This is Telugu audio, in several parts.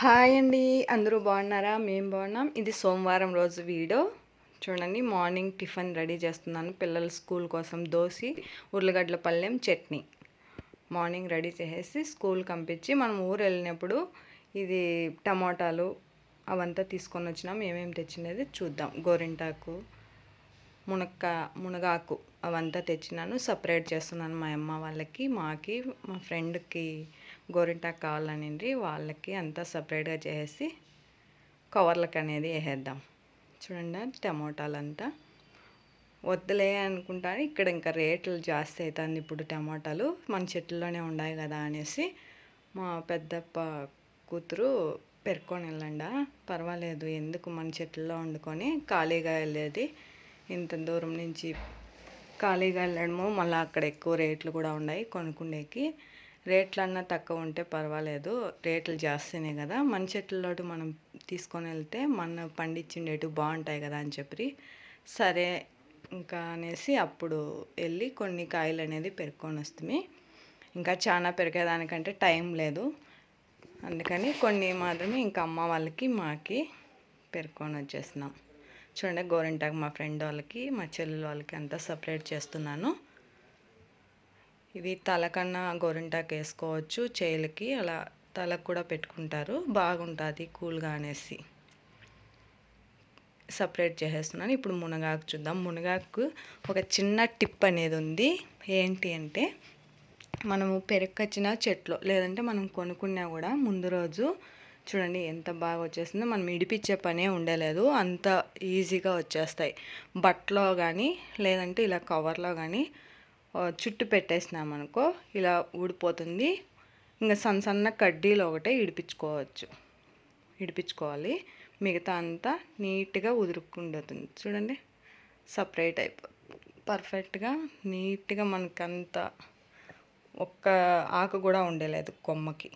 హాయ్ అండి. అందరూ బాగున్నారా? మేము బాగున్నాం. ఇది సోమవారం రోజు వీడియో. చూడండి, మార్నింగ్ టిఫిన్ రెడీ చేస్తున్నాను. పిల్లల స్కూల్ కోసం దోశ, ఉర్లగడ్డల పళ్ళెం, చట్నీ మార్నింగ్ రెడీ చేసేసి స్కూల్కి పంపించి మనం ఊరు వెళ్ళినప్పుడు ఇది టమాటాలు అవంతా తీసుకొని వచ్చినాం. ఏమేమి తెచ్చినది చూద్దాం. గోరింటాకు, మునగాకు అవంతా తెచ్చినాను. సపరేట్ చేస్తున్నాను. మా అమ్మ వాళ్ళకి, మాకి, మా ఫ్రెండ్కి గోరింటాకు కావాలనింది. వాళ్ళకి అంతా సపరేట్గా చేసి కవర్లకు అనేది వేసేద్దాం. చూడండి, టమోటాలంతా వద్దులే అనుకుంటాను. ఇక్కడ ఇంకా రేట్లు జాస్తి అవుతుంది ఇప్పుడు. టమాటాలు మన చెట్లలోనే ఉన్నాయి కదా అనేసి మా పెద్దప్ప కూతురు పెరుక్కొని వెళ్ళండా, పర్వాలేదు ఎందుకు మన చెట్లలో వండుకొని ఖాళీగా వెళ్ళేది, ఇంత దూరం నుంచి ఖాళీగా వెళ్ళడము, మళ్ళీ అక్కడ ఎక్కువ రేట్లు కూడా ఉన్నాయి కొనుక్కుండేకి. రేట్లన్నా తక్కువ ఉంటే పర్వాలేదు, రేట్లు జాస్తీనే కదా, మన చెట్లలోటు మనం తీసుకొని వెళ్తే మన పండించిండేటివి బాగుంటాయి కదా అని చెప్పి సరే ఇంకా అనేసి అప్పుడు వెళ్ళి కొన్ని కాయలు అనేది పెరుక్కొని వస్తుంది. ఇంకా చాలా పెరిగేదానికంటే టైం లేదు, అందుకని కొన్ని మాత్రమే ఇంకా అమ్మ వాళ్ళకి మాకి పెరుక్కొని వచ్చేస్తున్నాం. చూడండి, గోరింటాకు మా ఫ్రెండ్ వాళ్ళకి, మా చెల్లెల వాళ్ళకి అంతా సపరేట్ చేస్తున్నాను. ఇవి తలకన్నా గోరింటాకు వేసుకోవచ్చు, చేతులకి అలా తలకు కూడా పెట్టుకుంటారు, బాగుంటుంది కూల్గా అనేసి సపరేట్ చేసేస్తున్నాను. ఇప్పుడు మునగాకు చూద్దాం. మునగాకు ఒక చిన్న టిప్ అనేది ఉంది. ఏంటి అంటే, మనము పెరుక్కొచ్చిన చెట్లు లేదంటే మనం కొనుక్కున్నా కూడా ముందు రోజు చూడండి ఎంత బాగా వచ్చేస్తుందో, మనం ఇడిపించే పనే ఉండలేదు, అంత ఈజీగా వచ్చేస్తాయి. బట్టలో కానీ లేదంటే ఇలా కవర్లో కానీ చుట్టు పెట్టేసినామనుకో ఇలా ఊడిపోతుంది. ఇంకా సన్న కడ్డీలు ఒకటే ఇడిపించుకోవాలి, మిగతా అంతా నీట్గా ఉదురుకుంటుంది. చూడండి, సపరేట్ పర్ఫెక్ట్గా నీట్గా మనకంతా ఒక్క ఆకు కూడా ఉండలేదు, కొమ్మకి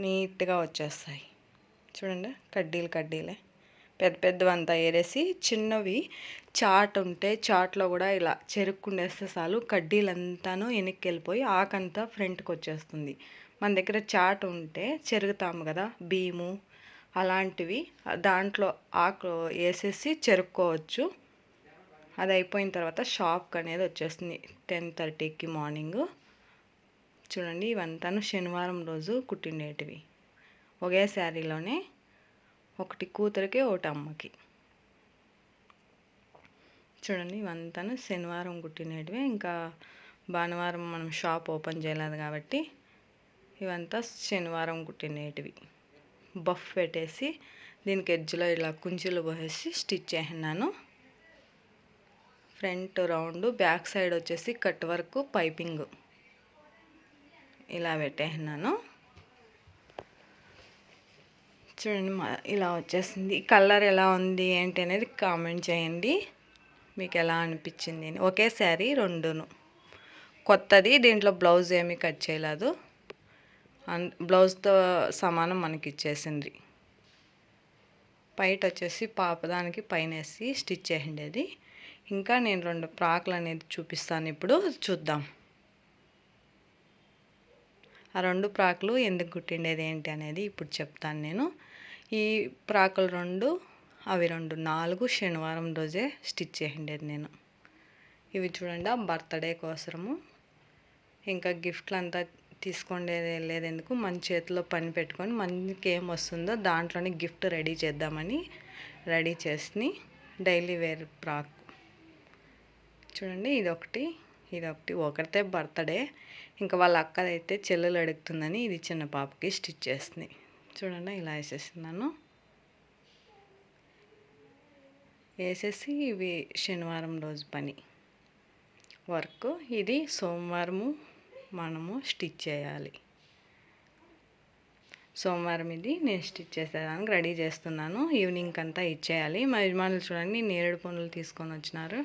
నీట్గా వచ్చేస్తాయి. చూడండి, కడ్డీలే పెద్ద పెద్దవంతా ఏరేసి చిన్నవి చాట్ ఉంటే చాట్లో కూడా ఇలా చెరుక్కుండేస్తే చాలు, కడ్డీలంతాను వెనక్కి వెళ్ళిపోయి ఆకంతా ఫ్రంట్కి వచ్చేస్తుంది. మన దగ్గర చాట్ ఉంటే చెరుగుతాము కదా, భీము అలాంటివి దాంట్లో ఆకు వేసేసి చెరుక్కోవచ్చు. అది అయిపోయిన తర్వాత షాప్కి అనేది వచ్చేస్తుంది 10:30కి మార్నింగు. చూడండి, ఇవంతాను శనివారం రోజు కుట్టిండేటివి, ఒకే శారీలోనే ఒకటి కూతురికి ఒకటి అమ్మకి. చూడండి, ఇవంతాను శనివారం కుట్టినటివి. ఇంకా భానువారం మనం షాప్ ఓపెన్ చేయలేదు కాబట్టి ఇవంతా శనివారం కుట్టినటివి. బఫ్ పెట్టేసి దీనికి ఎడ్జ్లో ఇలా కుంచులు పోసేసి స్టిచ్ చేసినాను. ఫ్రంట్ రౌండ్, బ్యాక్ సైడ్ వచ్చేసి కట్ వర్క్ పైపింగ్ ఇలా పెట్టేసినాను. చూడండి, ఇలా వచ్చేసింది. కలర్ ఎలా ఉంది ఏంటి అనేది కామెంట్ చేయండి, మీకు ఎలా అనిపించింది అని. ఒకే శారీ రెండును కొత్తది, దీంట్లో బ్లౌజ్ ఏమీ కట్ చేయలేదు, బ్లౌజ్తో సమానం మనకి ఇచ్చేసింది. పైట వచ్చేసి పాపదానికి పైన వేసి స్టిచ్ చేసిండేది. ఇంకా నేను 2 ఫ్రాక్లు అనేది చూపిస్తాను, ఇప్పుడు చూద్దాం. ఆ 2 ఫ్రాక్లు ఎందుకు కుట్టిండేది ఏంటి అనేది ఇప్పుడు చెప్తాను నేను. ఈ ఫ్రాకులు 2, అవి 2, 4 శనివారం రోజే స్టిచ్ చేసిండేది నేను. ఇవి చూడండి, బర్త్డే కోసము. ఇంకా గిఫ్ట్లు అంతా తీసుకుండేది లేదు ఎందుకు, మన చేతిలో పని పెట్టుకొని మనకి ఏం వస్తుందో దాంట్లోనే గిఫ్ట్ రెడీ చేద్దామని రెడీ చేసి డైలీ వేర్ ఫ్రాక్. చూడండి, ఒకరితే బర్త్డే, ఇంకా వాళ్ళ అక్కదైతే చెల్లెలు అడుగుతుందని ఇది చిన్న పాపకి స్టిచ్ చేస్తుంది. చూడండి, ఇలా వేసేస్తున్నాను. వేసేసి ఇవి శనివారం రోజు పని వర్క్, ఇది సోమవారము మనము స్టిచ్ చేయాలి. సోమవారం ఇది నేను స్టిచ్ చేసేదానికి రెడీ చేస్తున్నాను. ఈవినింగ్ అంతా ఇచ్చేయాలి. మా యజమానులు చూడండి, నేరేడు పనులు తీసుకొని వచ్చినారు,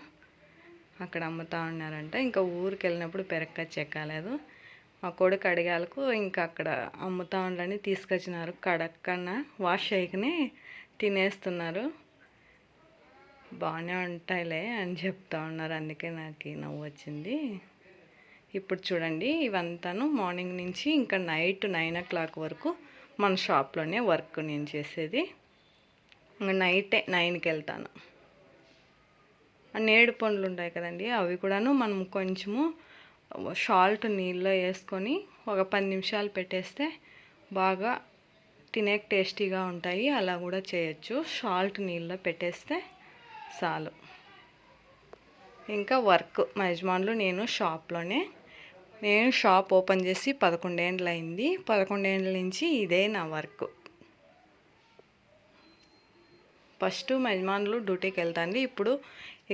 అక్కడ అమ్ముతా ఉన్నారంట. ఇంకా ఊరికి వెళ్ళినప్పుడు పెరక్క చెక్కలేదు, మా కొడుకు అడిగాలకు ఇంకా అక్కడ అమ్ముతా ఉండని తీసుకొచ్చినారు. కడక్కన్నా వాష్ చేయకనే తినేస్తున్నారు, బాగానే ఉంటాయిలే అని చెప్తా ఉన్నారు, అందుకే నాకు నవ్వు వచ్చింది. ఇప్పుడు చూడండి, ఇవంతాను మార్నింగ్ నుంచి ఇంకా నైట్ 9 o'clock వరకు మన షాప్లోనే వర్క్ నేను చేసేది. ఇంకా నైటే 9కి వెళ్తాను. నేడు పండ్లు ఉంటాయి కదండి, అవి కూడాను మనం కొంచెము సాల్ట్ నీళ్ళలో వేసుకొని ఒక 10 నిమిషాలు పెట్టేస్తే బాగా తినేకి టేస్టీగా ఉంటాయి. అలా కూడా చేయొచ్చు, సాల్ట్ నీళ్ళలో పెట్టేస్తే చాలు. ఇంకా వర్క్ మా యజమానులు నేను షాప్లోనే, నేను షాప్ ఓపెన్ చేసి 11 ఏళ్ళు అయింది. 11 ఏళ్ళ నుంచి ఇదే నా వర్క్. ఫస్ట్ మా యజమానులు డ్యూటీకి వెళ్తాండి, ఇప్పుడు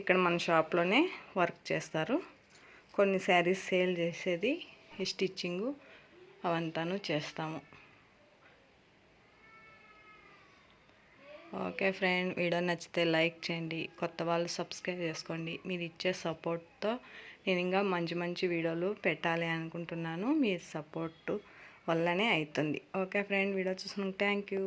ఇక్కడ మన షాప్లోనే వర్క్ చేస్తారు. కొన్ని శారీస్ సేల్ చేసేది, స్టిచ్చింగు అవంతాను చేస్తాము. ఓకే ఫ్రెండ్, వీడియో నచ్చితే లైక్ చేయండి, కొత్త వాళ్ళు సబ్స్క్రైబ్ చేసుకోండి. మీరు ఇచ్చే సపోర్ట్తో నేను ఇంకా మంచి మంచి వీడియోలు పెట్టాలి అనుకుంటున్నాను. మీ సపోర్టు వల్లనే అవుతుంది. ఓకే ఫ్రెండ్, వీడియో చూసినందుకు థ్యాంక్ యూ.